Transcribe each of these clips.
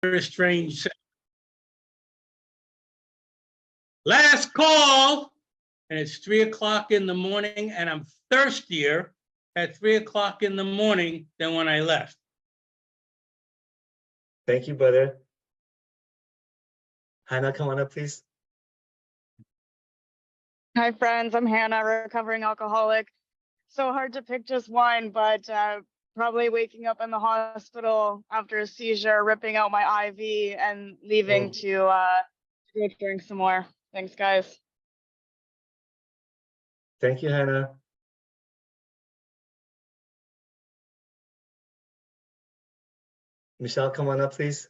very strange. Last call, and it's 3 o'clock in the morning, and I'm thirstier at 3 o'clock in the morning than when I left. Thank you, brother. Hannah, come on up, please. Hi, friends. I'm Hannah, recovering alcoholic. So hard to pick just one, but probably waking up in the hospital after a seizure, ripping out my IV, and leaving to go drink some more. Thanks, guys. Thank you, Hannah. Michelle, come on up, please.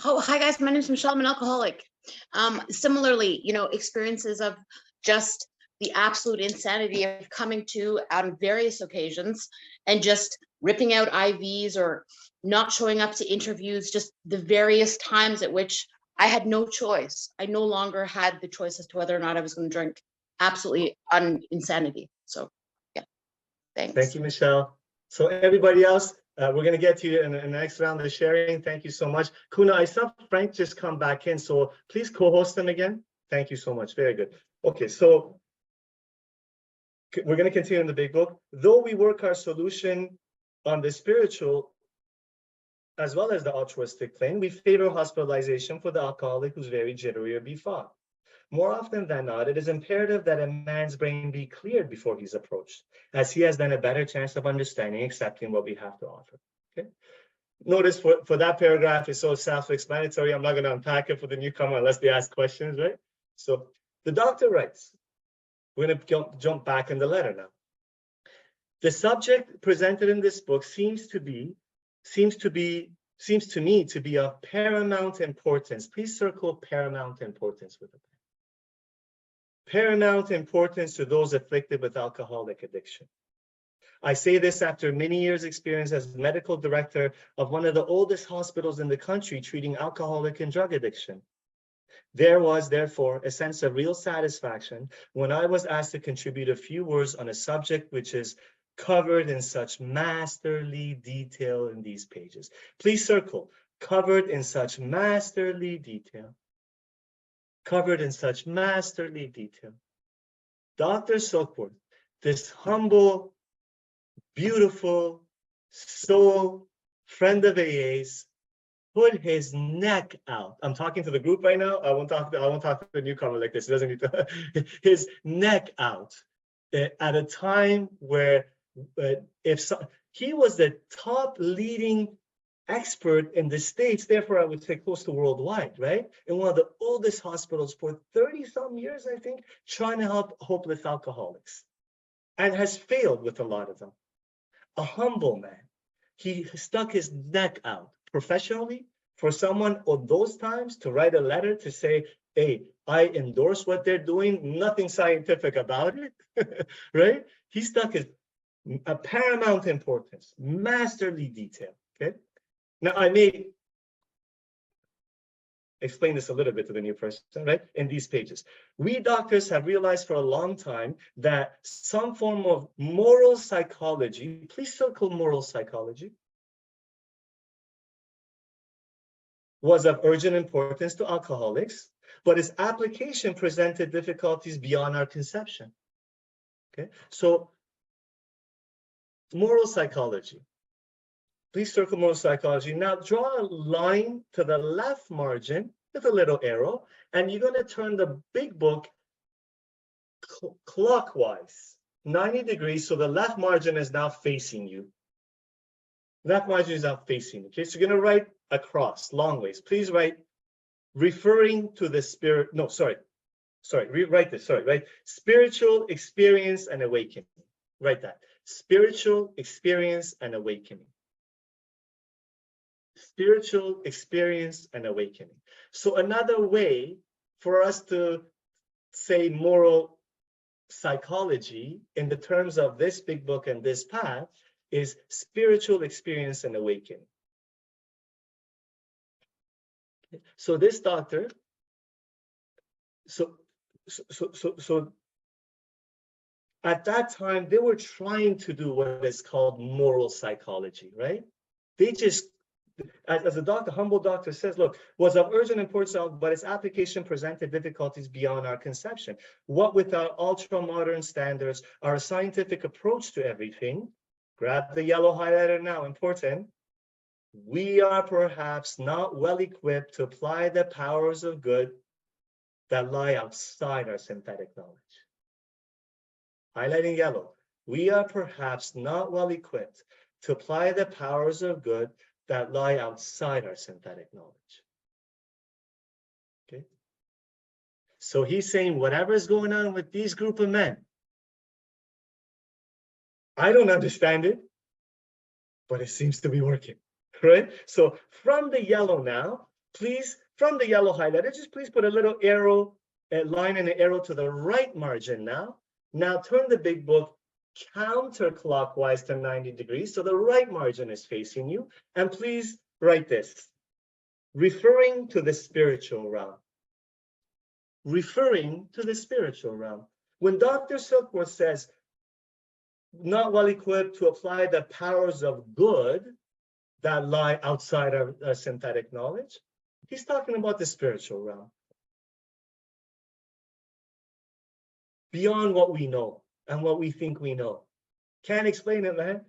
Oh, hi guys, my name is Michelle. I'm an alcoholic. Similarly, experiences of just the absolute insanity of coming to on various occasions and just ripping out IVs or not showing up to interviews, just the various times at which I had no choice. I no longer had the choice as to whether or not I was going to drink. Absolutely insanity. So, yeah, thanks. Thank you, Michelle. So everybody else, we're going to get to you in the next round of sharing. Thank you so much. Kuna, I saw Frank just come back in, so please co-host them again. Thank you so much. Very good. Okay, so we're going to continue in the big book. Though we work our solution on the spiritual as well as the altruistic plane, we favor hospitalization for the alcoholic who's very jittery or befogged. More often than not, it is imperative that a man's brain be cleared before he's approached, as he has then a better chance of understanding, accepting what we have to offer. Okay. Notice for that paragraph is so self-explanatory. I'm not going to unpack it for the newcomer unless they ask questions, right? So the doctor writes, we're going to jump back in the letter now. The subject presented in this book seems to me to be of paramount importance. Please circle paramount importance with it. Paramount importance to those afflicted with alcoholic addiction. I say this after many years' experience as medical director of one of the oldest hospitals in the country treating alcoholic and drug addiction. There was, therefore, a sense of real satisfaction when I was asked to contribute a few words on a subject which is covered in such masterly detail in these pages. Please circle, covered in such masterly detail. Covered in such masterly detail. Dr. Silkworth, this humble, beautiful soul friend of AA's, put his neck out. I'm talking to the group right now. I won't talk to the newcomer like this. He doesn't need to. His neck out at a time where he was the top leading expert in the States, therefore I would say close to worldwide, right? In one of the oldest hospitals for 30-some years, I think, trying to help hopeless alcoholics, and has failed with a lot of them. A humble man. He stuck his neck out professionally for someone of those times to write a letter to say, hey, I endorse what they're doing, nothing scientific about it, right? He stuck his paramount importance, masterly detail, okay? Now, I may explain this a little bit to the new person, right? In these pages. We doctors have realized for a long time that some form of moral psychology, please circle moral psychology, was of urgent importance to alcoholics, but its application presented difficulties beyond our conception. Okay, so moral psychology. Please circle moral psychology. Now draw a line to the left margin with a little arrow, and you're going to turn the big book clockwise, 90 degrees, so the left margin is now facing you. Left margin is now facing you. Okay, so you're going to write across, long ways. Please write, referring to the spirit, no, sorry, rewrite this, right? Spiritual experience and awakening. Write that. Spiritual experience and awakening. Spiritual experience and awakening. So another way for us to say moral psychology in the terms of this big book and this path is spiritual experience and awakening. So this doctor, so at that time, they were trying to do what is called moral psychology, right? They as a doctor, humble doctor says, look, was of urgent importance, but its application presented difficulties beyond our conception. What with our ultra-modern standards, our scientific approach to everything, grab the yellow highlighter now, important, we are perhaps not well equipped to apply the powers of good that lie outside our synthetic knowledge. Highlighting yellow, we are perhaps not well equipped to apply the powers of good that lie outside our synthetic knowledge. Okay. So he's saying whatever is going on with these group of men, I don't understand it, but it seems to be working, right? So from the yellow now, please, from the yellow highlighter, just please put a little arrow, a line and an arrow to the right margin now. Now turn the big book counterclockwise to 90 degrees, so the right margin is facing you. And please write this, referring to the spiritual realm. Referring to the spiritual realm. When Dr. Silkworth says, not well equipped to apply the powers of good that lie outside our synthetic knowledge, he's talking about the spiritual realm. Beyond what we know and what we think we know. Can't explain it, man.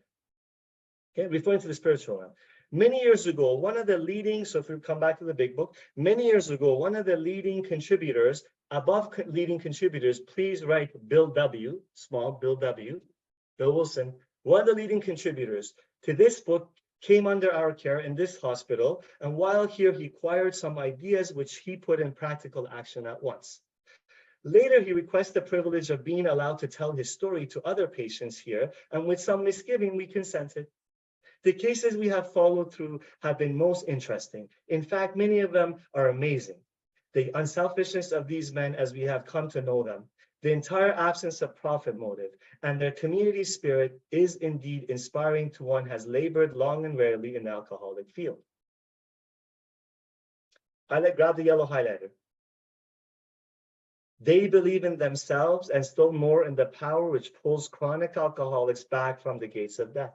Okay, referring to the spiritual realm. Many years ago, one of the leading, so if we come back to the big book, many years ago, one of the leading contributors, above leading contributors, please write Bill W, small Bill W, Bill Wilson, one of the leading contributors to this book came under our care in this hospital. And while here, he acquired some ideas which he put in practical action at once. Later, he requested the privilege of being allowed to tell his story to other patients here, and with some misgiving, we consented. The cases we have followed through have been most interesting. In fact, many of them are amazing. The unselfishness of these men as we have come to know them, the entire absence of profit motive, and their community spirit is indeed inspiring to one has labored long and rarely in the alcoholic field. Grab the yellow highlighter. They believe in themselves and still more in the power which pulls chronic alcoholics back from the gates of death.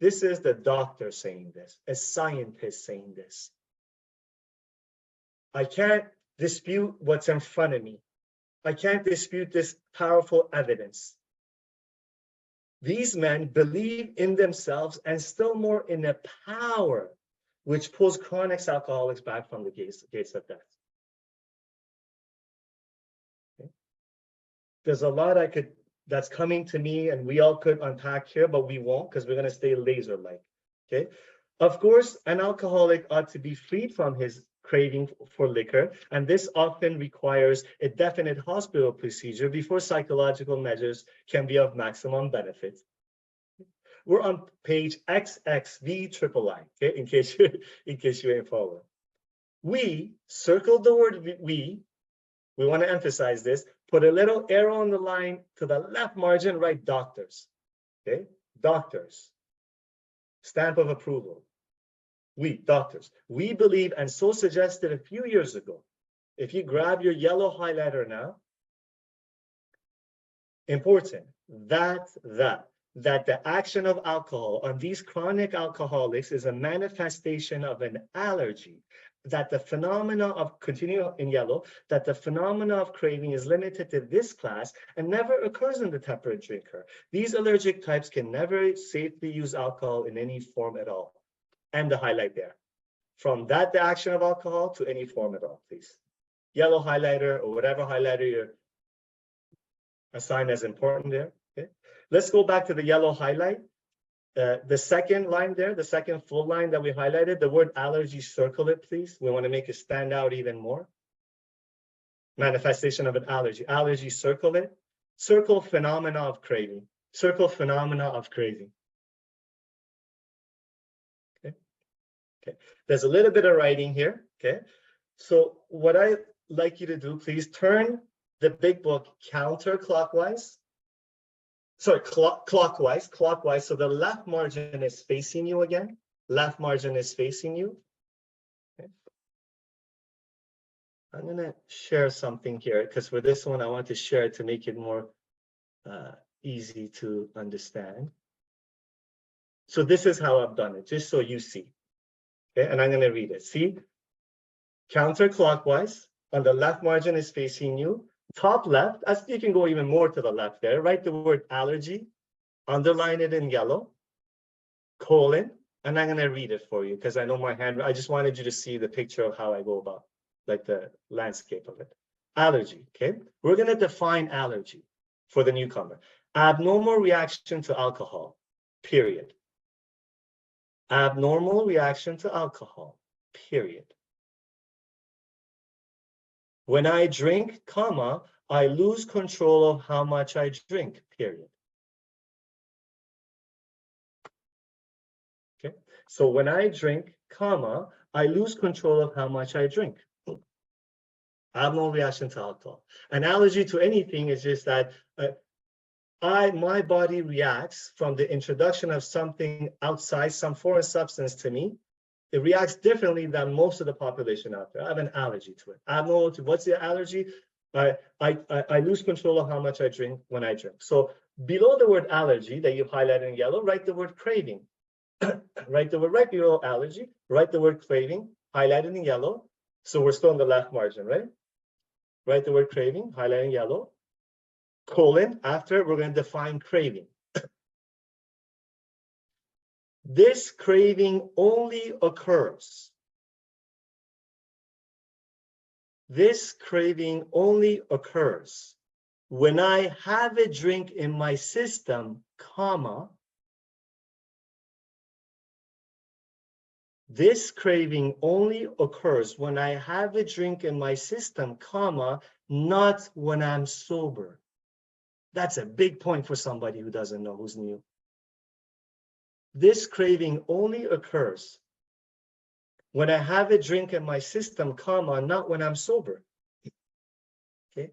This is the doctor saying this, a scientist saying this. I can't dispute what's in front of me. I can't dispute this powerful evidence. These men believe in themselves and still more in the power which pulls chronic alcoholics back from the gates of death. There's a lot that's coming to me and we all could unpack here, but we won't because we're going to stay laser-like, okay? Of course, an alcoholic ought to be freed from his craving for liquor, and this often requires a definite hospital procedure before psychological measures can be of maximum benefit. We're on page XXV III, okay, in case you ain't following. We circled the word we want to emphasize this, put a little arrow on the line to the left margin, write doctors, okay? Doctors, stamp of approval. We, doctors, we believe, and so suggested a few years ago. If you grab your yellow highlighter now, important, that the action of alcohol on these chronic alcoholics is a manifestation of an allergy, that the phenomena of, continue in yellow, that the phenomena of craving is limited to this class and never occurs in the temperate drinker. These allergic types can never safely use alcohol in any form at all. And the highlight there. From that, the action of alcohol to any form at all, please. Yellow highlighter or whatever highlighter you're assigned as important there, okay? Let's go back to the yellow highlight. The second line there, the second full line that we highlighted, the word allergy, circle it, please. We want to make it stand out even more. Manifestation of an allergy. Allergy, circle it. Circle phenomena of craving. Circle phenomena of craving. Okay. Okay. There's a little bit of writing here. Okay. So what I like you to do, please turn the big book counterclockwise. Sorry, clockwise. So the left margin is facing you again. Left margin is facing you. Okay. I'm gonna share something here because for this one, I want to share it to make it more easy to understand. So this is how I've done it, just so you see. Okay, and I'm going to read it. See, counterclockwise, on the left margin is facing you. Top left, as you can go even more to the left there, write the word allergy, underline it in yellow, colon, and I'm going to read it for you because I know my hand. I just wanted you to see the picture of how I go about, like the landscape of it. Allergy, okay? We're going to define allergy for the newcomer. Abnormal reaction to alcohol, period. Abnormal reaction to alcohol, period. When I drink, comma, I lose control of how much I drink, period. Okay, so when I drink, comma, I lose control of how much I drink. Abnormal reaction to alcohol. An allergy to anything is just that my body reacts from the introduction of something outside, some foreign substance to me. It reacts differently than most of the population out there. I have an allergy to it. Abnormal to what's the allergy? I lose control of how much I drink when I drink. So below the word allergy that you've highlighted in yellow, write the word craving. Write the word right below allergy, write the word craving, highlighted in yellow. So we're still on the left margin, right? Write the word craving, highlighted in yellow. Colon, after we're going to define craving. This craving only occurs. This craving only occurs when I have a drink in my system, comma. This craving only occurs when I have a drink in my system, comma, not when I'm sober. That's a big point for somebody who doesn't know, who's new. This craving only occurs when I have a drink in my system, comma, not when I'm sober. Okay.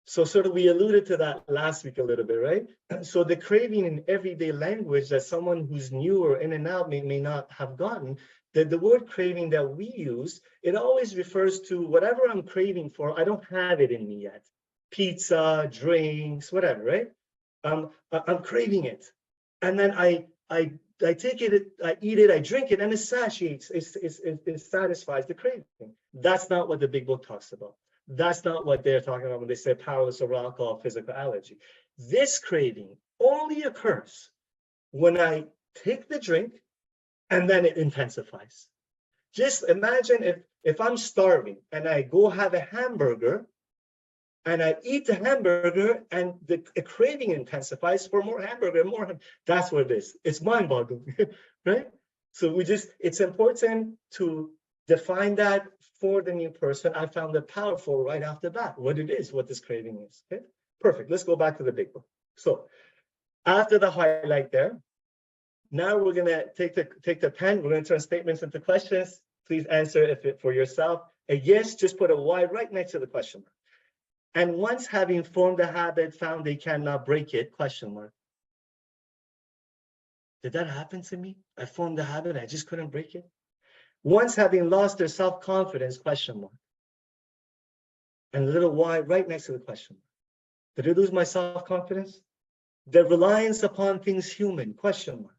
So sort of we alluded to that last week a little bit, right? So the craving in everyday language that someone who's new or in and out may not have gotten, that the word craving that we use, it always refers to whatever I'm craving for, I don't have it in me yet. Pizza, drinks, whatever, right? I'm craving it. And then I take it, I eat it, I drink it, and it satiates, it satisfies the craving. That's not what the big book talks about. That's not what they're talking about when they say powerless over alcohol, physical allergy. This craving only occurs when I take the drink and then it intensifies. Just imagine if I'm starving and I go have a hamburger and I eat the hamburger and the craving intensifies for more hamburger, that's what it is. It's mind-boggling, right? So it's important to define that for the new person. I found it powerful right off the bat, what it is, what this craving is, okay? Perfect, let's go back to the big book. So after the highlight there, now we're gonna take the pen, we're gonna turn statements into questions. Please answer it for yourself. A yes, just put a Y right next to the question mark. And once having formed a habit, found they cannot break it, question mark. Did that happen to me? I formed a habit, I just couldn't break it. Once having lost their self-confidence, question mark. And a little Y right next to the question mark. Did I lose my self-confidence? The reliance upon things human, question mark.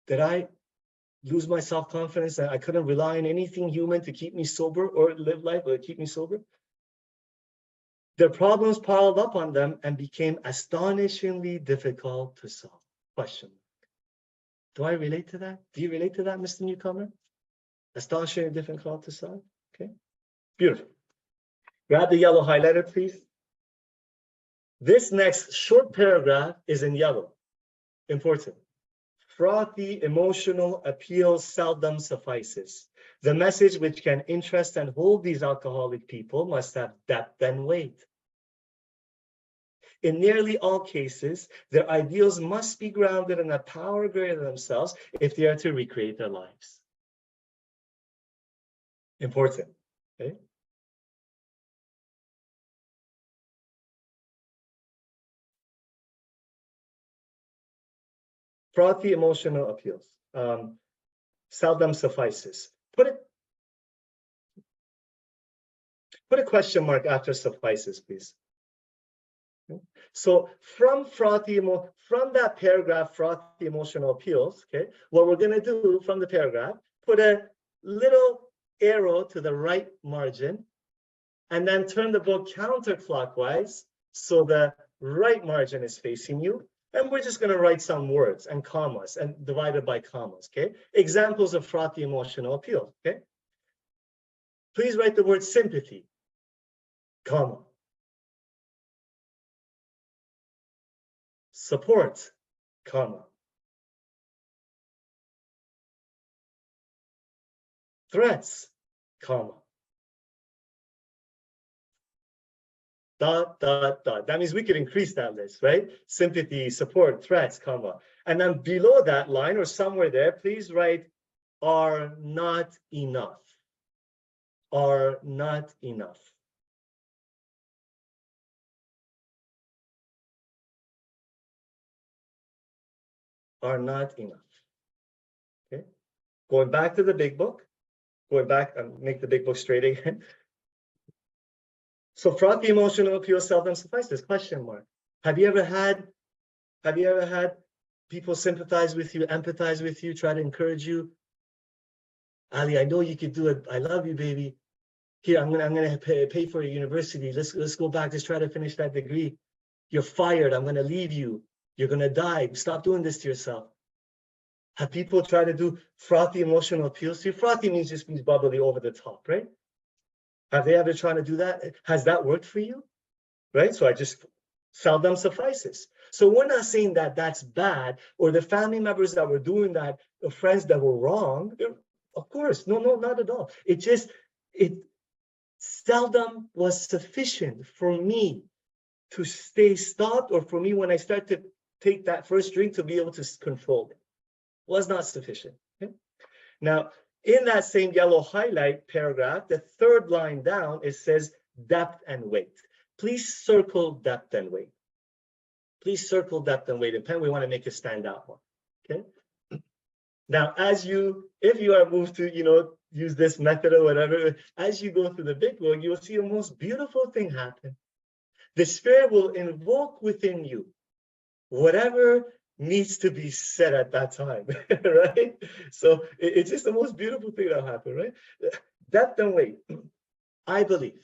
Did I lose my self-confidence that I couldn't rely on anything human to keep me sober or live life or keep me sober? Their problems piled up on them and became astonishingly difficult to solve, question mark. Do I relate to that? Do you relate to that, Mr. Newcomer? Astonishingly difficult to solve, okay? Beautiful. Grab the yellow highlighter, please. This next short paragraph is in yellow, important. Frothy emotional appeal seldom suffices. The message which can interest and hold these alcoholic people must have depth and weight. In nearly all cases, their ideals must be grounded in a power greater than themselves if they are to recreate their lives. Important, okay? Frothy emotional appeals seldom suffices. Put a question mark after suffices, please. So from that paragraph, frothy emotional appeals, okay, what we're going to do from the paragraph, put a little arrow to the right margin, and then turn the book counterclockwise so the right margin is facing you. And we're just going to write some words and commas and divided by commas, okay? Examples of frothy emotional appeal, okay? Please write the word sympathy, comma. Support, comma. Threats, comma. Dot, dot, dot. That means we could increase that list, right? Sympathy, support, threats, comma. And then below that line or somewhere there, please write are not enough. Are not enough. Are not enough. Okay. Going back to the big book, going back and make the big book straight again. So frothy emotional appeal seldom suffices, question mark. Have you ever had people sympathize with you, empathize with you, try to encourage you? Ali, I know you could do it. I love you, baby. Here, I'm gonna pay for your university. Let's go back. Let's try to finish that degree. You're fired. I'm gonna leave you. You're gonna die. Stop doing this to yourself. Have people try to do frothy emotional appeals to you? Frothy just means bubbly, over the top, right? Have they ever tried to do that? Has that worked for you? Right? So I just seldom suffices. So we're not saying that that's bad, or the family members that were doing that, the friends that were wrong. Of course, no, not at all. It seldom was sufficient for me to stay stopped, or for me when I start to take that first drink to be able to control it. Was not sufficient. Okay? Now, in that same yellow highlight paragraph, the third line down, it says depth and weight. Please circle depth and weight. Please circle depth and weight. And pen, we want to make it stand out more. Okay. Now, if you are moved to, use this method or whatever, as you go through the big book, you will see the most beautiful thing happen. The Spirit will invoke within you whatever needs to be said at that time, right? So it's just the most beautiful thing that'll happen, right? Depth and weight. I believe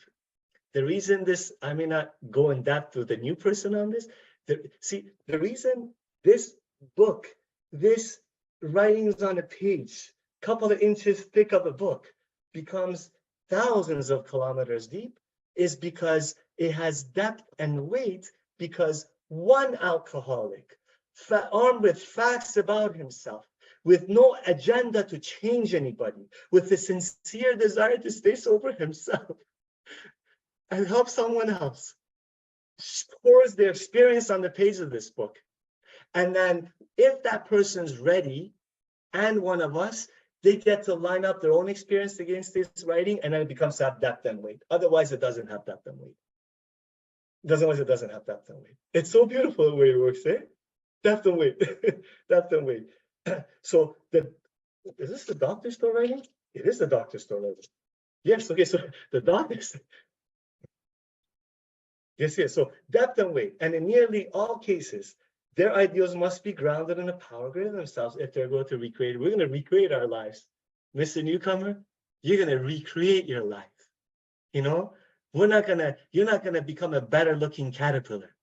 the reason I may not go in depth with the new person on this. The reason this book, this writings on a page, couple of inches thick of a book, becomes thousands of kilometers deep is because it has depth and weight, because one alcoholic, armed with facts about himself, with no agenda to change anybody, with a sincere desire to stay sober himself and help someone else, pours their experience on the page of this book. And then if that person's ready and one of us, they get to line up their own experience against this writing, and then it becomes to have depth and weight. Otherwise, it doesn't have depth and weight. Otherwise, it doesn't have depth and weight. It's so beautiful the way it works, eh? Depth and weight. Depth and weight. So is this the doctor store writing? It is the doctor store writing. Yes, okay, so the doctors. Yes. So depth and weight. And in nearly all cases, their ideals must be grounded in a power greater than themselves if they're going to recreate. We're going to recreate our lives. Mr. Newcomer, you're going to recreate your life. You're not gonna become a better looking caterpillar.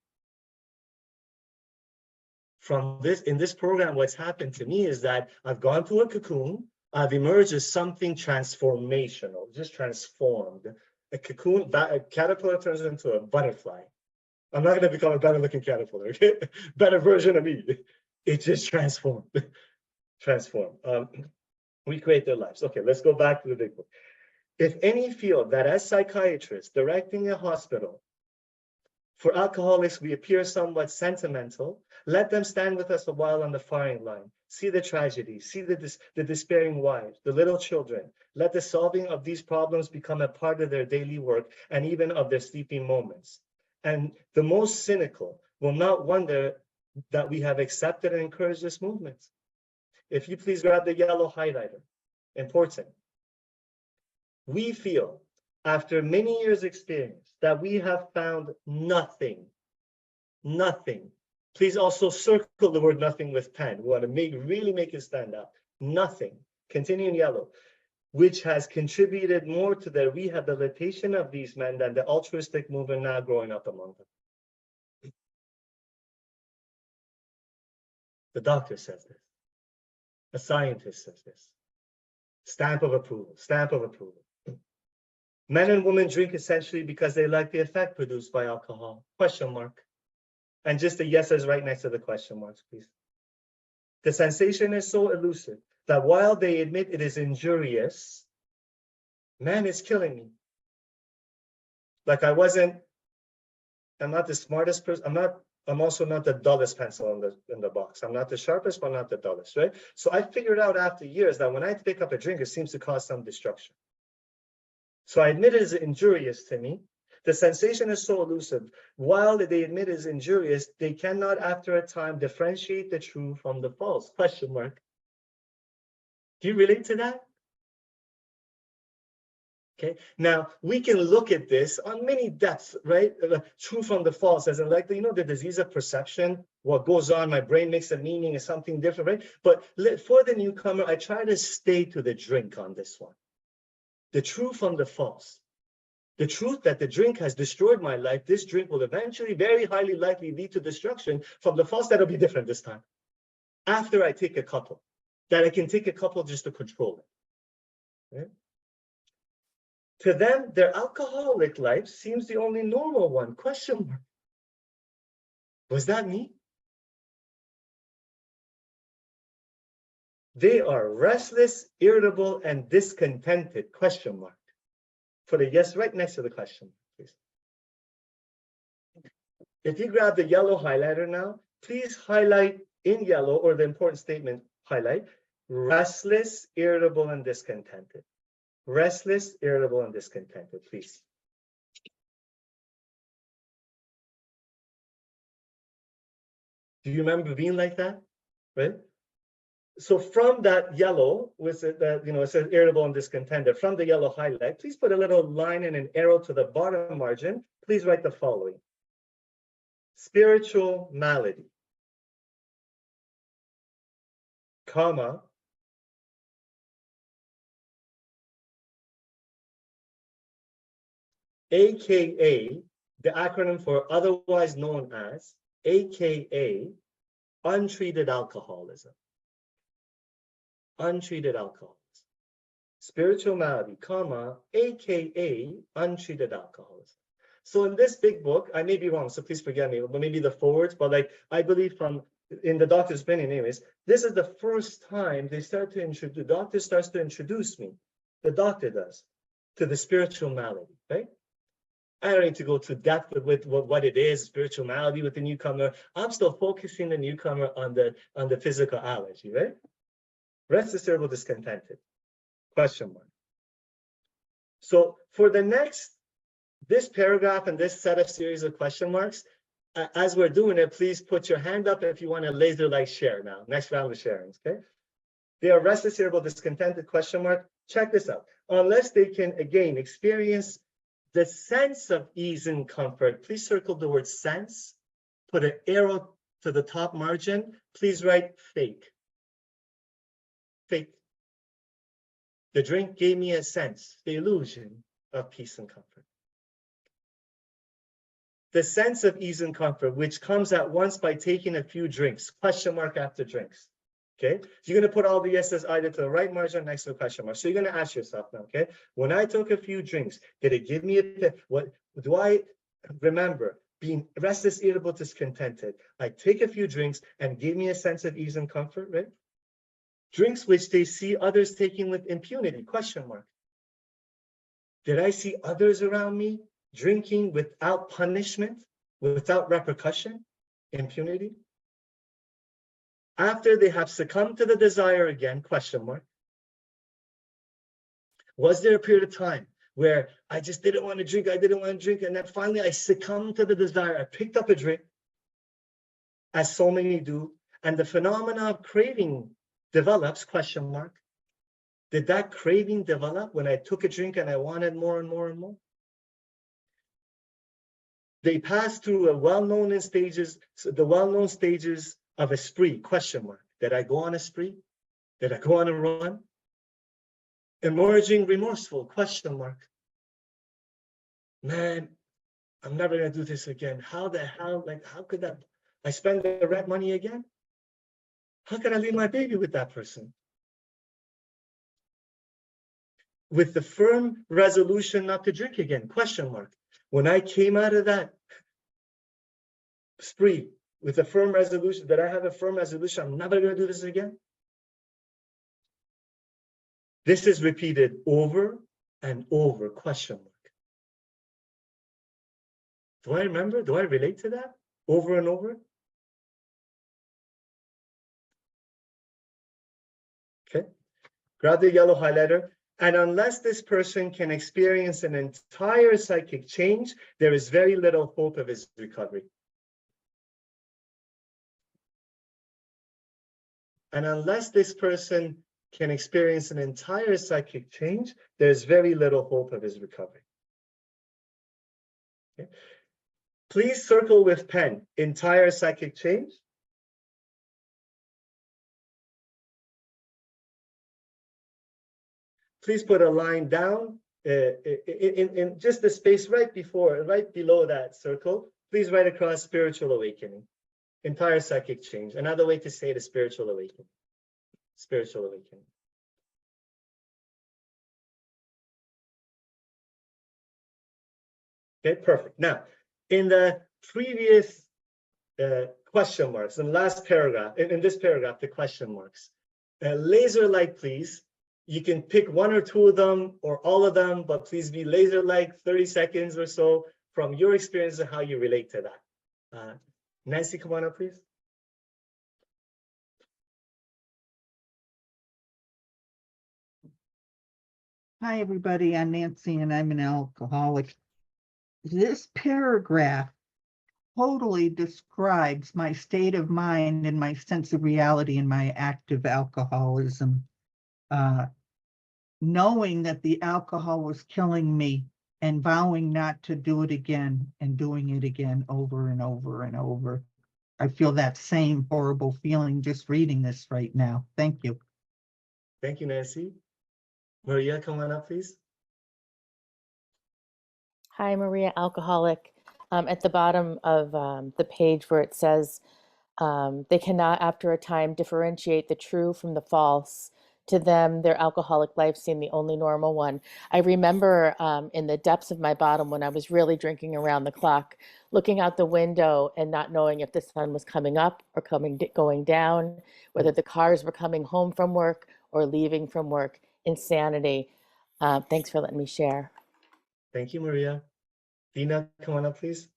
In this program, what's happened to me is that I've gone through a cocoon, I've emerged as something transformational, just transformed. A caterpillar turns into a butterfly. I'm not gonna become a better looking caterpillar, okay? Better version of me. It just transformed. Recreate their lives. Okay, let's go back to the big book. If any feel that as psychiatrists directing a hospital, for alcoholics, we appear somewhat sentimental, let them stand with us a while on the firing line. See the tragedy, see the despairing wives, the little children. Let the solving of these problems become a part of their daily work and even of their sleeping moments. And the most cynical will not wonder that we have accepted and encouraged this movement. If you please grab the yellow highlighter, important. We feel, after many years' experience, that we have found nothing Nothing. Please also circle the word nothing with pen. We want to really make it stand out. Nothing. Continue in yellow. Which has contributed more to the rehabilitation of these men than the altruistic movement now growing up among them. The doctor says this. A scientist says this. Stamp of approval, stamp of approval. Men and women drink essentially because they like the effect produced by alcohol, question mark. And just the yeses right next to the question marks, please. The sensation is so elusive that while they admit it is injurious, man, it's killing me. Like I'm not the smartest person, I'm also not the dullest pencil in the box. I'm not the sharpest, but I'm not the dullest, right? So I figured out after years that when I pick up a drink, it seems to cause some destruction. So I admit it is injurious to me. The sensation is so elusive. While they admit it is injurious, they cannot, after a time, differentiate the true from the false, question mark. Do you relate to that? Okay, now we can look at this on many depths, right? True from the false, as in like, you know, the disease of perception, what goes on, my brain makes a meaning is something different, right? But for the newcomer, I try to stay to the drink on this one. The true from the false. The truth that the drink has destroyed my life, this drink will eventually, very highly likely lead to destruction. From the false, that'll be different this time. After I take a couple, that I can take a couple just to control it. Right? To them, their alcoholic life seems the only normal one, question mark. Was that me? They are restless, irritable, and discontented, question mark. Put a yes right next to the question, please. If you grab the yellow highlighter now, please highlight in yellow, or the important statement highlight, restless, irritable, and discontented. Restless, irritable, and discontented, please. Do you remember being like that, right? So from that yellow, with that, you know, it says irritable and discontented, from the yellow highlight, please put a little line and an arrow to the bottom margin. Please write the following. Spiritual malady, comma, AKA, the acronym for otherwise known as, AKA, untreated alcoholism. Untreated alcoholism. Spiritual malady, comma, AKA, untreated alcoholism. So in this big book, I may be wrong, so please forgive me, but maybe the forwards, but like, I believe from, in the doctor's opinion anyways, this is the first time they start to introduce, the doctor starts to introduce me, the doctor does, to the spiritual malady, right? I don't need to go to depth with what it is, spiritual malady with the newcomer. I'm still focusing the newcomer on the physical allergy, right? Restless, irritable, discontented, question mark. So for the next, this paragraph and this set of series of question marks, as we're doing it, please put your hand up if you want to laser like share now. Next round of sharings, okay? They are restless, irritable, discontented, question mark. Check this out. Unless they can, again, experience the sense of ease and comfort, please circle the word sense, put an arrow to the top margin, please write fake. Fake. The drink gave me a sense, the illusion of peace and comfort. The sense of ease and comfort, which comes at once by taking a few drinks, question mark after drinks. Okay, so you're going to put all the yeses either to the right margin or next to the question mark. So you're going to ask yourself now, okay, when I took a few drinks, did it give me what do I remember? Being restless, irritable, discontented. I take a few drinks and give me a sense of ease and comfort, right? Drinks which they see others taking with impunity, question mark. Did I see others around me drinking without punishment, without repercussion, impunity? After they have succumbed to the desire again, question mark. Was there a period of time where I just didn't want to drink, and then finally I succumbed to the desire, I picked up a drink, as so many do, and the phenomena of craving develops, question mark. Did that craving develop when I took a drink and I wanted more and more and more? They pass through a well-known stages, so the well-known stages of a spree, question mark. Did I go on a spree? Did I go on a run? Emerging remorseful, question mark. Man, I'm never gonna do this again. How the hell, like, how could that, I spend the rent money again? How can I leave my baby with that person? With the firm resolution not to drink again, question mark. When I came out of that spree with a firm resolution, that I have a firm resolution, I'm never gonna do this again. This is repeated over and over, question mark. Do I remember? Do I relate to that? Over and over? Okay. Grab the yellow highlighter. And unless this person can experience an entire psychic change, there is very little hope of his recovery. And unless this person can experience an entire psychic change, there's very little hope of his recovery. Okay. Please circle with pen, entire psychic change. Please put a line down in just the space right below that circle. Please write across spiritual awakening, entire psychic change. Another way to say it is spiritual awakening, spiritual awakening. Okay, perfect. Now, in the previous question marks, in the last paragraph, in this paragraph, the question marks, laser light, please. You can pick one or two of them or all of them, but please be laser light 30 seconds or so from your experience and how you relate to that. Nancy, come on up, please. Hi, everybody. I'm Nancy and I'm an alcoholic. This paragraph totally describes my state of mind and my sense of reality in my active alcoholism. Knowing that the alcohol was killing me and vowing not to do it again and doing it again over and over and over. I feel that same horrible feeling just reading this right now. Thank you. Thank you, Nancy. Maria, come on up, please. Hi, Maria, alcoholic. At the bottom of the page where it says they cannot, after a time, differentiate the true from the false. To them, their alcoholic life seemed the only normal one. I remember in the depths of my bottom when I was really drinking around the clock, looking out the window and not knowing if the sun was coming up or going down, whether the cars were coming home from work or leaving from work. Insanity. Thanks for letting me share. Thank you, Maria. Dina, come on up, please.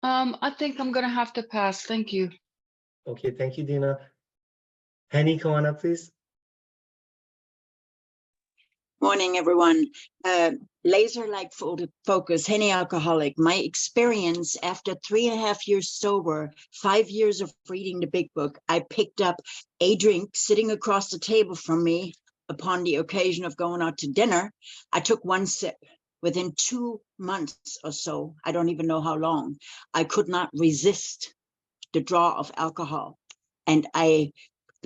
I think I'm gonna have to pass. Thank you. Okay, thank you, Dina. Henny, come on up, please. Morning, everyone. Laser light focus, Henny alcoholic. My experience after 3.5 years sober, 5 years of reading the big book, I picked up a drink sitting across the table from me upon the occasion of going out to dinner. I took one sip. Within 2 months or so, I don't even know how long, I could not resist the draw of alcohol. And I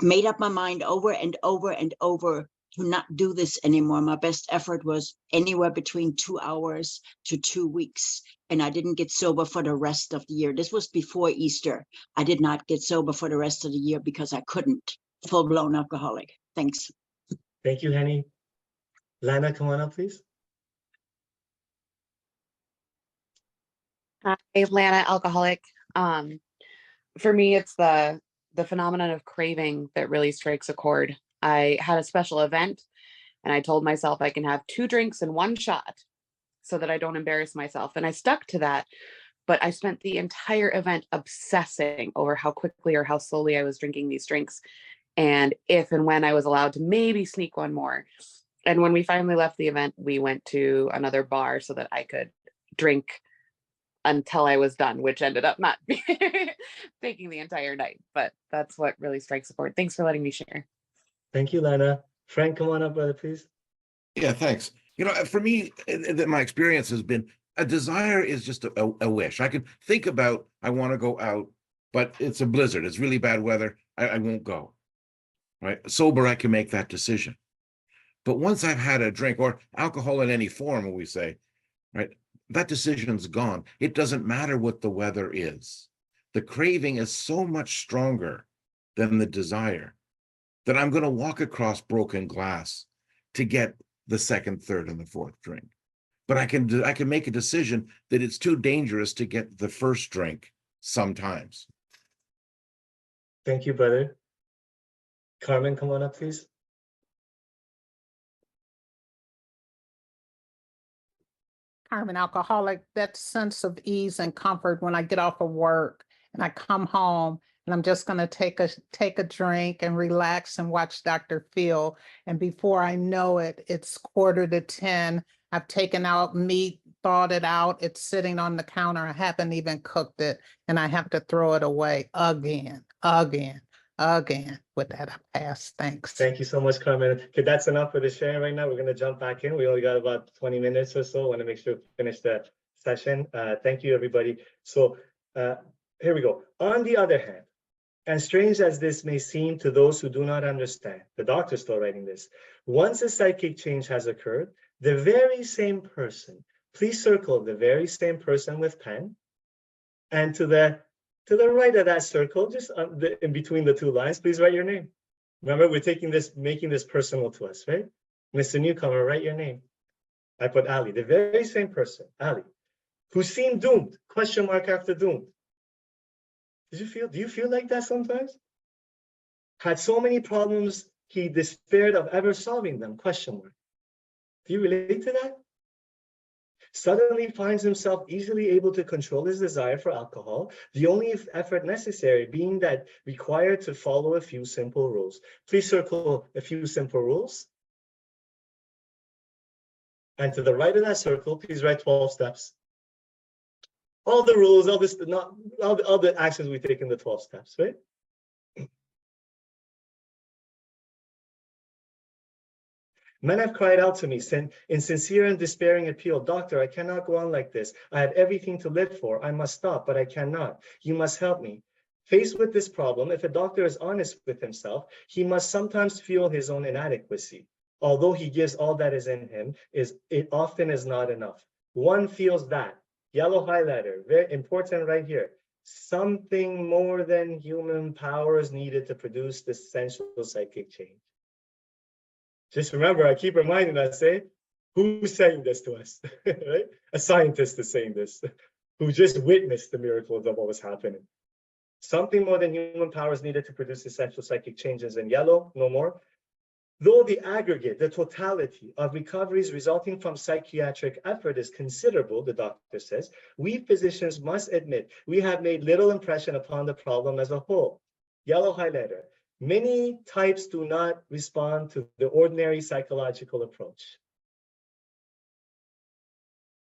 made up my mind over and over and over to not do this anymore. My best effort was anywhere between 2 hours to 2 weeks. And I didn't get sober for the rest of the year. This was before Easter. I did not get sober for the rest of the year because I couldn't. Full-blown alcoholic. Thanks. Thank you, Henny. Lana, come on up, please. Hi, Lana, alcoholic. For me, it's the phenomenon of craving that really strikes a chord. I had a special event and I told myself I can have 2 drinks and 1 shot so that I don't embarrass myself. And I stuck to that, but I spent the entire event obsessing over how quickly or how slowly I was drinking these drinks and if and when I was allowed to maybe sneak one more. And when we finally left the event, we went to another bar so that I could drink until I was done, which ended up not taking the entire night. But that's what really strikes a chord. Thanks for letting me share. Thank you, Lana. Frank, come on up, brother, please. Yeah, thanks. You know, for me, my experience has been A desire is just a wish. I can think about, I want to go out, but it's a blizzard. It's really bad weather. I won't go. Right? Sober, I can make that decision. But once I've had a drink or alcohol in any form, we say, right, that decision's gone. It doesn't matter what the weather is. The craving is so much stronger than the desire that I'm going to walk across broken glass to get the second, third, and the fourth drink. But I can make a decision that it's too dangerous to get the first drink sometimes. Thank you, brother. Carmen, come on up, please. Carmen, alcoholic, that sense of ease and comfort when I get off of work and I come home and I'm just going to take a drink and relax and watch Dr. Phil. And before I know it, it's 9:45. I've taken out meat, thawed it out. It's sitting on the counter. I haven't even cooked it and I have to throw it away again. With that, I pass. Thanks. Thank you so much, Carmen. Okay, that's enough for the sharing right now. We're going to jump back in. We only got about 20 minutes or so. I want to make sure we finish the session. Thank you, everybody. So here we go. On the other hand, and strange as this may seem to those who do not understand, the doctor's still writing this. Once a psychic change has occurred, the very same person, please circle the very same person with pen, and to the right of that circle, just in between the two lines, please write your name. Remember, we're making this personal to us, right? Mr. Newcomer, write your name. I put Ali, the very same person, Ali, who seemed doomed, question mark after doomed. Do you feel like that sometimes? Had so many problems, he despaired of ever solving them, question mark. Do you relate to that? Suddenly finds himself easily able to control his desire for alcohol, the only effort necessary being that required to follow a few simple rules. Please circle a few simple rules. And to the right of that circle, please write 12 steps. All the rules, all the actions we take in the 12 steps, right? Men have cried out to me in sincere and despairing appeal, Doctor, I cannot go on like this. I have everything to live for. I must stop, but I cannot. You must help me. Faced with this problem, if a doctor is honest with himself, he must sometimes feel his own inadequacy. Although he gives all that is in him, it often is not enough. One feels that. Yellow highlighter, very important right here. Something more than human power is needed to produce this essential psychic change. Just remember, I keep reminding us, who's saying this to us, right? A scientist is saying this, who just witnessed the miracles of what was happening. Something more than human power is needed to produce essential psychic changes in yellow, no more. Though the aggregate, the totality of recoveries resulting from psychiatric effort is considerable, the doctor says, we physicians must admit we have made little impression upon the problem as a whole. Yellow highlighter. Many types do not respond to the ordinary psychological approach.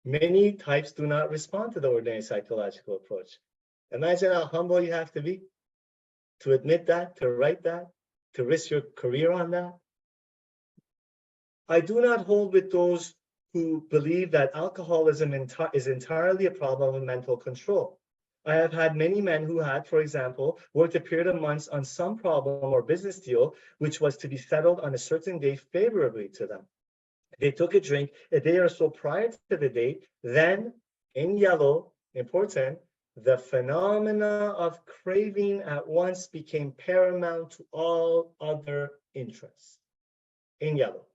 Many types do not respond to the ordinary psychological approach. Imagine how humble you have to be to admit that, to write that, to risk your career on that. I do not hold with those who believe that alcoholism is entirely a problem of mental control. I have had many men who had, for example, worked a period of months on some problem or business deal, which was to be settled on a certain day favorably to them. They took a drink a day or so prior to the date, then in yellow, important, the phenomena of craving at once became paramount to all other interests. In yellow.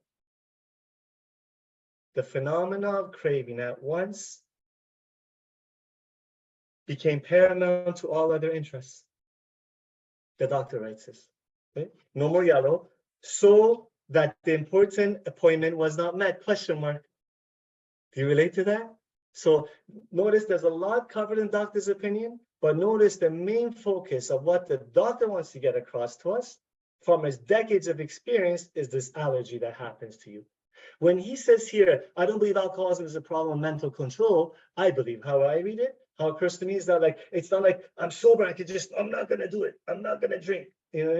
The phenomena of craving at once became paramount to all other interests. The doctor writes this. Okay? No more yellow. So that the important appointment was not met, question mark. Do you relate to that? So notice there's a lot covered in doctor's opinion, but notice the main focus of what the doctor wants to get across to us from his decades of experience is this allergy that happens to you. When he says here, I don't believe alcoholism is a problem of mental control, I believe how I read it, how it occurs to me is that it's not like I'm sober, I'm not gonna do it, I'm not gonna drink. You know what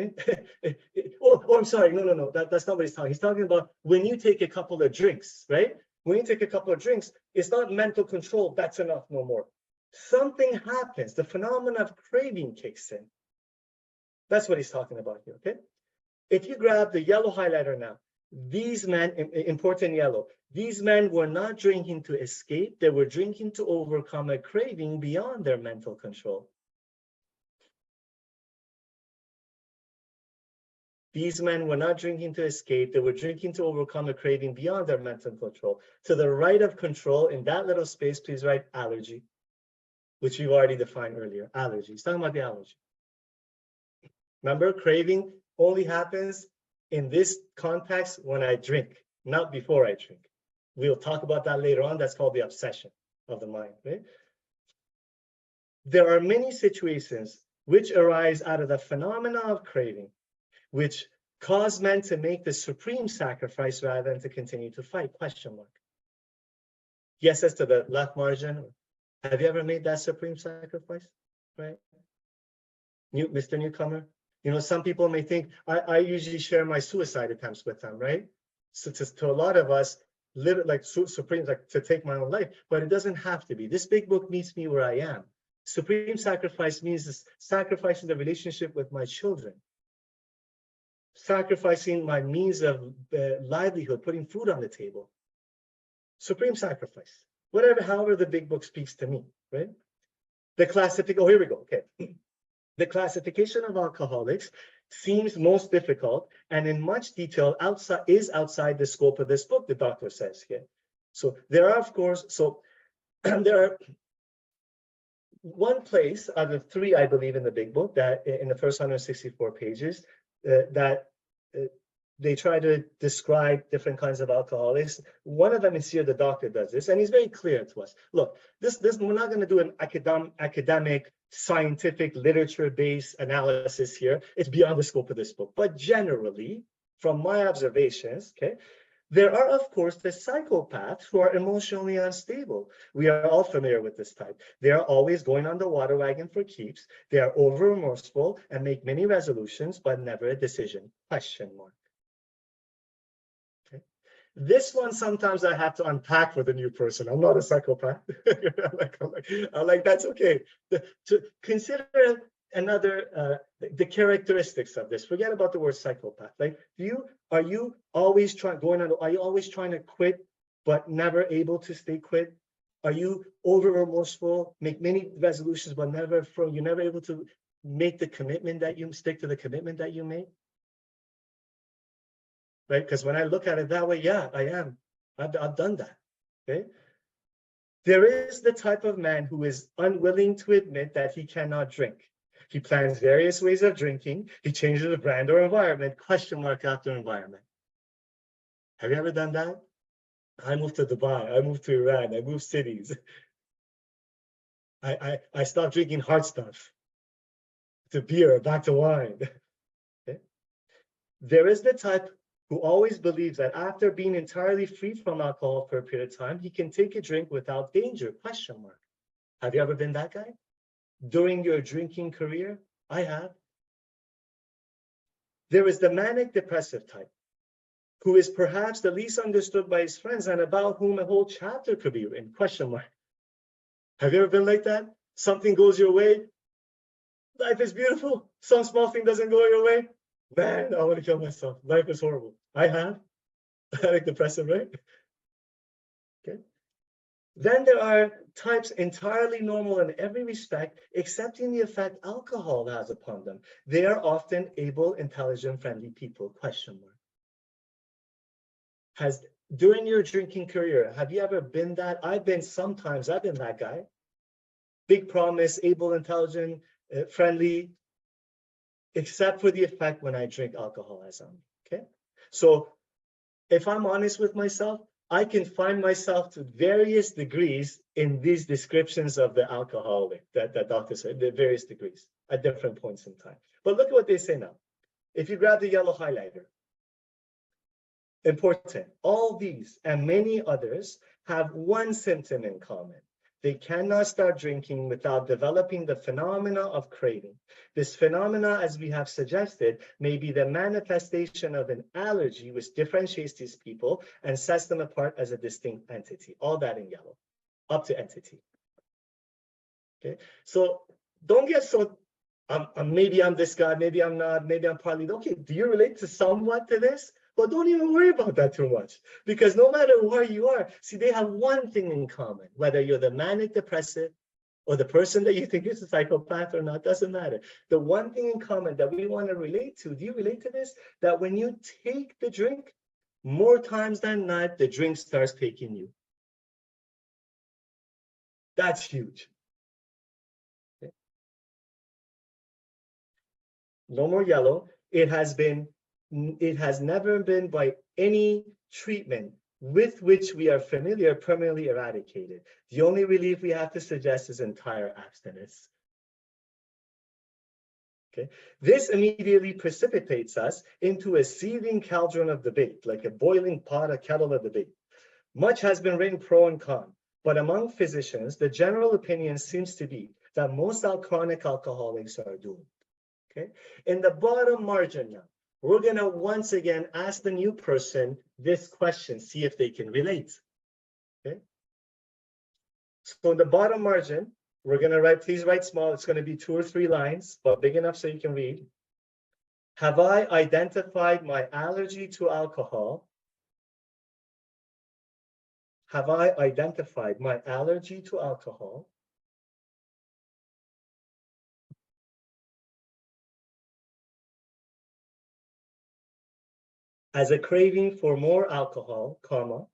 I mean? I'm sorry, no, that's not what he's talking. He's talking about when you take a couple of drinks, right? when you take a couple of drinks, it's not mental control, that's enough, no more. Something happens, the phenomenon of craving kicks in. That's what he's talking about here, okay? If you grab the yellow highlighter now, these men, important yellow, these men were not drinking to escape, they were drinking to overcome a craving beyond their mental control. These men were not drinking to escape, they were drinking to overcome a craving beyond their mental control. To the right of control, in that little space, please write allergy, which we've already defined earlier, allergy. He's talking about the allergy. Remember, craving only happens in this context when I drink, not before I drink. We'll talk about that later on. That's called the obsession of the mind, right? There are many situations which arise out of the phenomena of craving, which cause men to make the supreme sacrifice rather than to continue to fight, question mark. Yes, as to the left margin. Have you ever made that supreme sacrifice, right? Mr. Newcomer? You know, some people may think, I usually share my suicide attempts with them, right? So to a lot of us, live like supreme, like to take my own life, but it doesn't have to be. This big book meets me where I am. Supreme sacrifice means sacrificing the relationship with my children, sacrificing my means of livelihood, putting food on the table. Supreme sacrifice, whatever, however the big book speaks to me, right? The classification, oh, here we go, okay. The classification of alcoholics seems most difficult and in much detail outside the scope of this book, the doctor says here. So there are, of course, there are one place out of three, I believe, in the big book, that in the first 164 pages, that they try to describe different kinds of alcoholics. One of them is here, the doctor does this, and he's very clear to us. Look, this we're not going to do an academic, scientific, literature-based analysis here. It's beyond the scope of this book. But generally, from my observations, okay, there are, of course, the psychopaths who are emotionally unstable. We are all familiar with this type. They are always going on the water wagon for keeps. They are over remorseful and make many resolutions, but never a decision, question mark. Okay. This one, sometimes I have to unpack for the new person. I'm not a psychopath. I'm like, that's okay. To consider another, the characteristics of this. Forget about the word psychopath. Like, are you always trying to quit, but never able to stay quit? Are you over remorseful, make many resolutions, but you're never able to make the commitment that you stick to the commitment that you made? Right? Because when I look at it that way, yeah, I am. I've done that. Okay. There is the type of man who is unwilling to admit that he cannot drink. He plans various ways of drinking. He changes the brand or environment, question mark after environment. Have you ever done that? I moved to Dubai. I moved to Iran. I moved cities. I stopped drinking hard stuff to beer, back to wine. Okay. There is the type who always believes that after being entirely free from alcohol for a period of time, he can take a drink without danger, question mark. Have you ever been that guy? During your drinking career? I have. There is the manic depressive type, who is perhaps the least understood by his friends and about whom a whole chapter could be written, question mark. Have you ever been like that? Something goes your way. Life is beautiful. Some small thing doesn't go your way. Man, I want to kill myself. Life is horrible. I have. Manic depressive, right? Okay. Then there are types entirely normal in every respect, excepting the effect alcohol has upon them. They are often able, intelligent, friendly people, question mark. During your drinking career, have you ever been that? I've been that guy. Big promise, able, intelligent, friendly, except for the effect when I drink alcohol as on, okay? So if I'm honest with myself, I can find myself to various degrees in these descriptions of the alcoholic that doctor said, the various degrees at different points in time. But look at what they say now. If you grab the yellow highlighter, important, all these and many others have one symptom in common. They cannot start drinking without developing the phenomena of craving. This phenomena, as we have suggested, may be the manifestation of an allergy which differentiates these people and sets them apart as a distinct entity. All that in yellow, up to entity. Okay, so don't get so, maybe I'm this guy, maybe I'm not, maybe I'm partly, okay, do you relate to somewhat to this? But don't even worry about that too much, because no matter where you are, see, they have one thing in common, whether you're the manic depressive or the person that you think is a psychopath or not, doesn't matter. The one thing in common that we want to relate to, do you relate to this? That when you take the drink, more times than not, the drink starts taking you. That's huge. Okay. No more yellow. It has never been by any treatment with which we are familiar permanently eradicated. The only relief we have to suggest is entire abstinence. Okay, this immediately precipitates us into a seething cauldron of debate, like a boiling pot, a kettle of debate. Much has been written pro and con, but among physicians, the general opinion seems to be that most chronic alcoholics are doomed. Okay, in the bottom margin now, we're gonna once again ask the new person this question, see if they can relate. Okay, so in the bottom margin, we're gonna write, please write small, it's gonna be 2 or 3 lines, but big enough so you can read. Have I identified my allergy to alcohol? Have I identified my allergy to alcohol? As a craving for more alcohol, comma,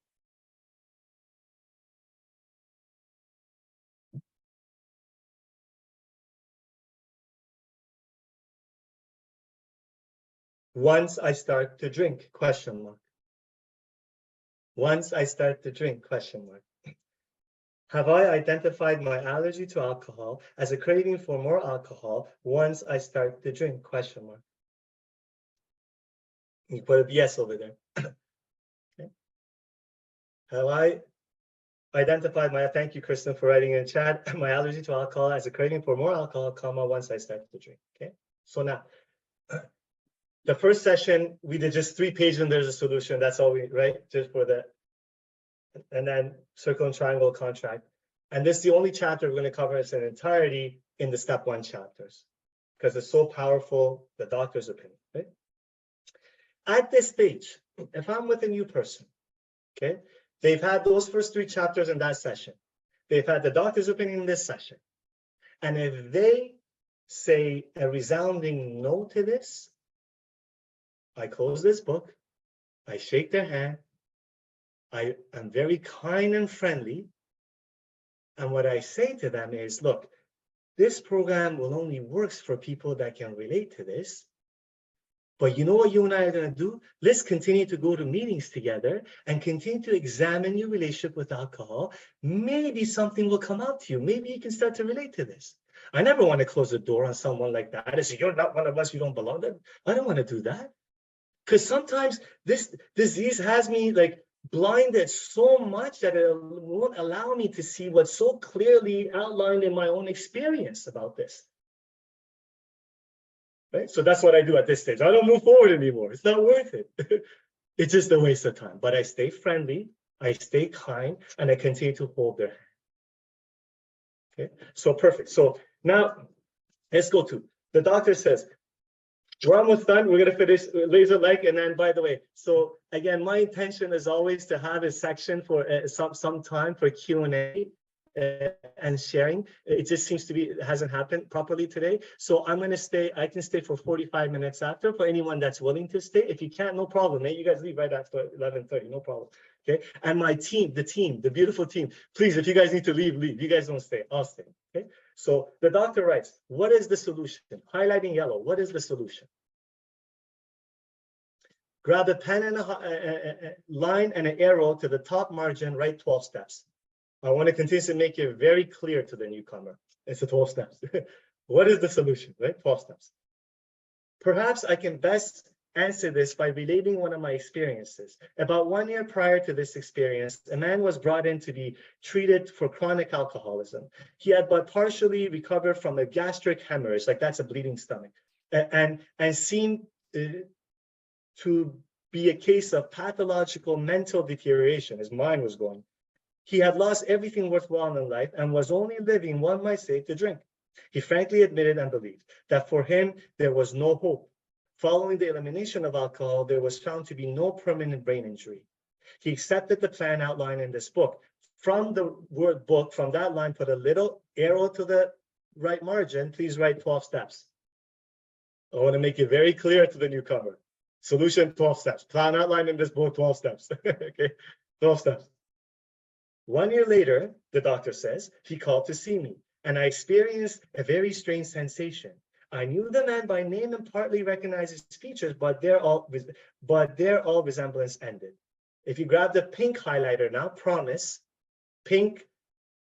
once I start to drink, question mark. Once I start to drink, question mark. Have I identified my allergy to alcohol as a craving for more alcohol once I start to drink, question mark. You put a yes over there. Okay. Have I identified my, thank you, Kristen, for writing in chat, my allergy to alcohol as a craving for more alcohol, comma, once I start to drink, okay? So now, the first session, we did just 3 pages and there's a solution. That's all we, right? Just for the, and then circle and triangle contract. And this is the only chapter we're going to cover its entirety in the step 1 chapters, because it's so powerful, the doctor's opinion, right? At this stage, if I'm with a new person, okay, they've had those first 3 chapters in that session. They've had the doctor's opinion in this session. And if they say a resounding no to this, I close this book, I shake their hand, I am very kind and friendly. And what I say to them is, look, this program will only works for people that can relate to this. But you know what you and I are going to do? Let's continue to go to meetings together and continue to examine your relationship with alcohol. Maybe something will come out to you. Maybe you can start to relate to this. I never want to close the door on someone like that. I say, you're not one of us, you don't belong there. I don't want to do that. Because sometimes this disease has me like blinded so much that it won't allow me to see what's so clearly outlined in my own experience about this. Right? So that's what I do at this stage. I don't move forward anymore. It's not worth it. It's just a waste of time. But I stay friendly, I stay kind, and I continue to hold their hand. Okay, so perfect. So now let's go to, the doctor says, we're almost done. We're going to finish laser like, and then by the way, so again, my intention is always to have a section for some time for Q&A and sharing. It just seems to be, it hasn't happened properly today. So I'm going to stay, I can stay for 45 minutes after for anyone that's willing to stay. If you can't, no problem. Hey, you guys leave right after 11:30, no problem. Okay. And my team, the beautiful team, please, if you guys need to leave, leave. You guys don't stay, I'll stay. Okay. So the doctor writes, what is the solution? Highlighting yellow, what is the solution? Grab a pen and a line and an arrow to the top margin, write 12 steps. I want to continue to make it very clear to the newcomer. It's the 12 steps. What is the solution, right? 12 steps. Perhaps I can best answer this by relating one of my experiences. About 1 year prior to this experience, a man was brought in to be treated for chronic alcoholism. He had but partially recovered from a gastric hemorrhage, like that's a bleeding stomach, and seemed to be a case of pathological mental deterioration. His mind was going. He had lost everything worthwhile in life and was only living, one might say, to drink. He frankly admitted and believed that for him, there was no hope. Following the elimination of alcohol, there was found to be no permanent brain injury. He accepted the plan outlined in this book. From the word book, from that line, put a little arrow to the right margin. Please write 12 steps. I want to make it very clear to the newcomer. Solution, 12 steps. Plan outlined in this book, 12 steps. Okay, 12 steps. 1 year later, the doctor says, he called to see me, and I experienced a very strange sensation. I knew the man by name and partly recognized his features, but there all resemblance ended. If you grab the pink highlighter now, promise, pink,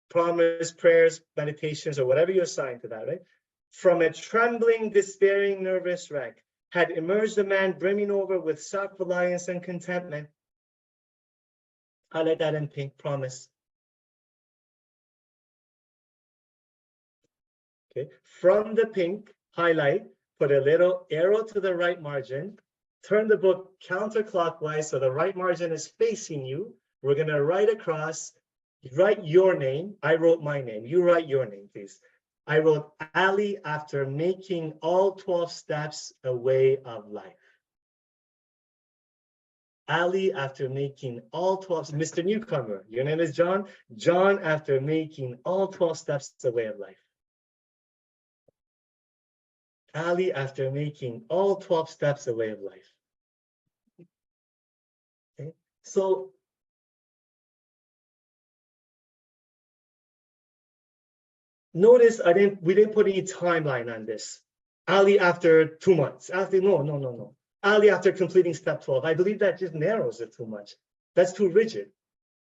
promise, prayers, meditations, or whatever you assign to that, right? From a trembling, despairing, nervous wreck had emerged a man brimming over with self-reliance and contentment. Highlight that in pink, promise. Okay, from the pink, highlight, put a little arrow to the right margin, turn the book counterclockwise so the right margin is facing you. We're gonna write across, write your name. I wrote my name, you write your name, please. I wrote Ali after making all 12 steps a way of life. Ali after making all 12, Mr. Newcomer, your name is John. John after making all 12 steps a way of life. Ali after making all 12 steps a way of life. Okay, so notice we didn't put any timeline on this. Ali after 2 months. No. Ali after completing step 12. I believe that just narrows it too much. That's too rigid.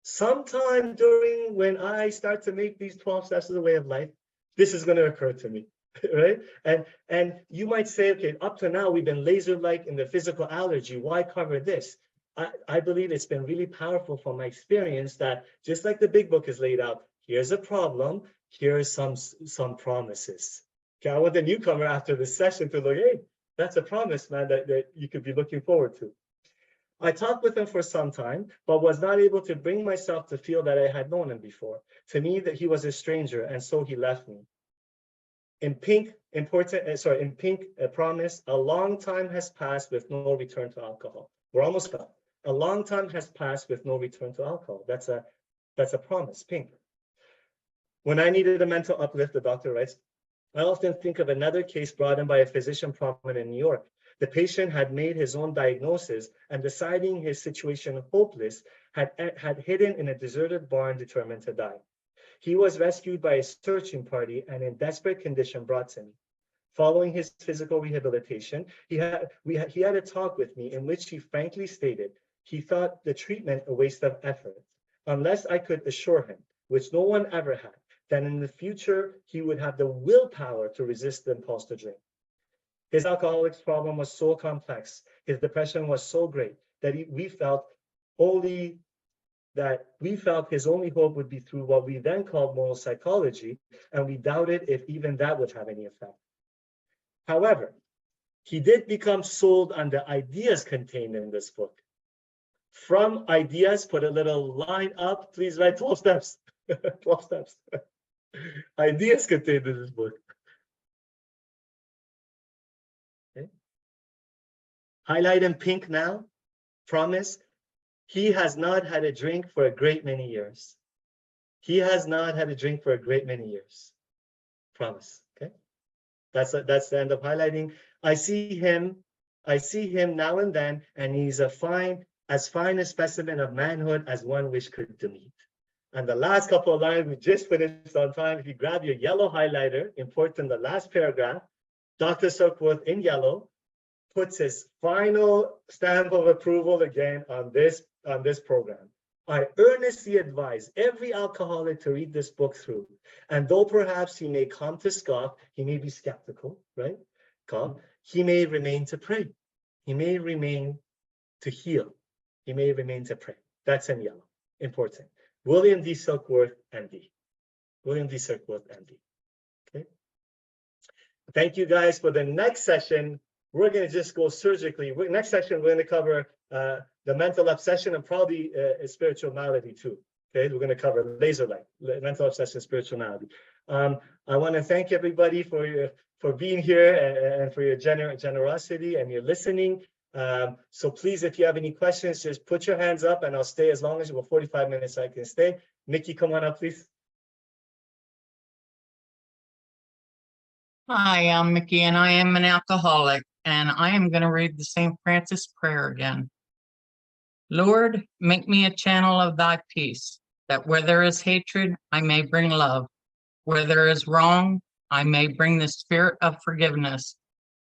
Sometime during when I start to make these 12 steps of the way of life, this is going to occur to me. Right? And you might say, okay, up to now we've been laser-like in the physical allergy. Why cover this? I believe it's been really powerful from my experience that just like the big book is laid out, here's a problem, here's some promises. Okay, I want the newcomer after this session to look, hey, that's a promise, man, that you could be looking forward to. I talked with him for some time, but was not able to bring myself to feel that I had known him before. To me, that he was a stranger, and so he left me. In pink, a promise, a long time has passed with no return to alcohol. We're almost done. A long time has passed with no return to alcohol. That's a promise, pink. When I needed a mental uplift, the doctor writes, I often think of another case brought in by a physician prominent in New York. The patient had made his own diagnosis and deciding his situation hopeless, had hidden in a deserted barn determined to die. He was rescued by a searching party and in desperate condition brought to me. Following his physical rehabilitation, he had a talk with me in which he frankly stated he thought the treatment a waste of effort, unless I could assure him, which no one ever had, that in the future he would have the willpower to resist the impulse to drink. His alcoholics problem was so complex, his depression was so great that we felt his only hope would be through what we then called moral psychology, and we doubted if even that would have any effect. However, he did become sold on the ideas contained in this book. From ideas, put a little line up, please write 12 steps. 12 steps. Ideas contained in this book. Okay. Highlight in pink now, promise. He has not had a drink for a great many years. He has not had a drink for a great many years. Promise, okay? That's the end of highlighting. I see him now and then, and he's as fine a specimen of manhood as one wish could to meet. And the last couple of lines, we just finished on time. If you grab your yellow highlighter, important, the last paragraph, Dr. Suckworth in yellow puts his final stamp of approval again on this program. I earnestly advise every alcoholic to read this book through. And though perhaps he may come to scoff, he may be skeptical, right? He may remain to pray. He may remain to heal. He may remain to pray. That's in yellow. Important. William D. Silkworth, MD. William D. Silkworth, MD. Okay. Thank you guys. For the next session, we're going to just go surgically. Next session, we're going to cover the mental obsession and probably a spiritual malady too. Okay, we're going to cover laser light, mental obsession, spiritual malady. I want to thank everybody for being here and for your generosity and your listening. So please, if you have any questions, just put your hands up and I'll stay as long as 45 minutes I can stay. Nikki, come on up, please. Hi, I'm Mickey and I am an alcoholic, and I am going to read the St. Francis prayer again. Lord, make me a channel of thy peace, that where there is hatred, I may bring love. Where there is wrong, I may bring the spirit of forgiveness.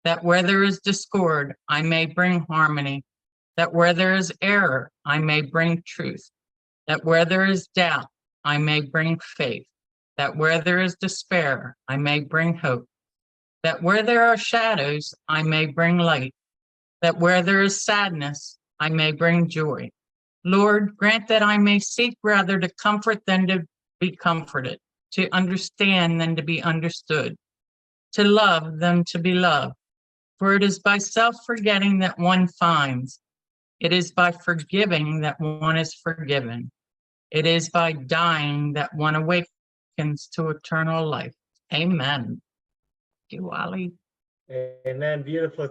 That where there is discord, I may bring harmony. That where there is error, I may bring truth. That where there is doubt, I may bring faith. That where there is despair, I may bring hope. That where there are shadows, I may bring light. That where there is sadness, I may bring joy. Lord, grant that I may seek rather to comfort than to be comforted, to understand than to be understood, to love than to be loved. For it is by self-forgetting that one finds. It is by forgiving that one is forgiven. It is by dying that one awakens to eternal life. Amen. Thank you, Ali. Amen. Beautiful.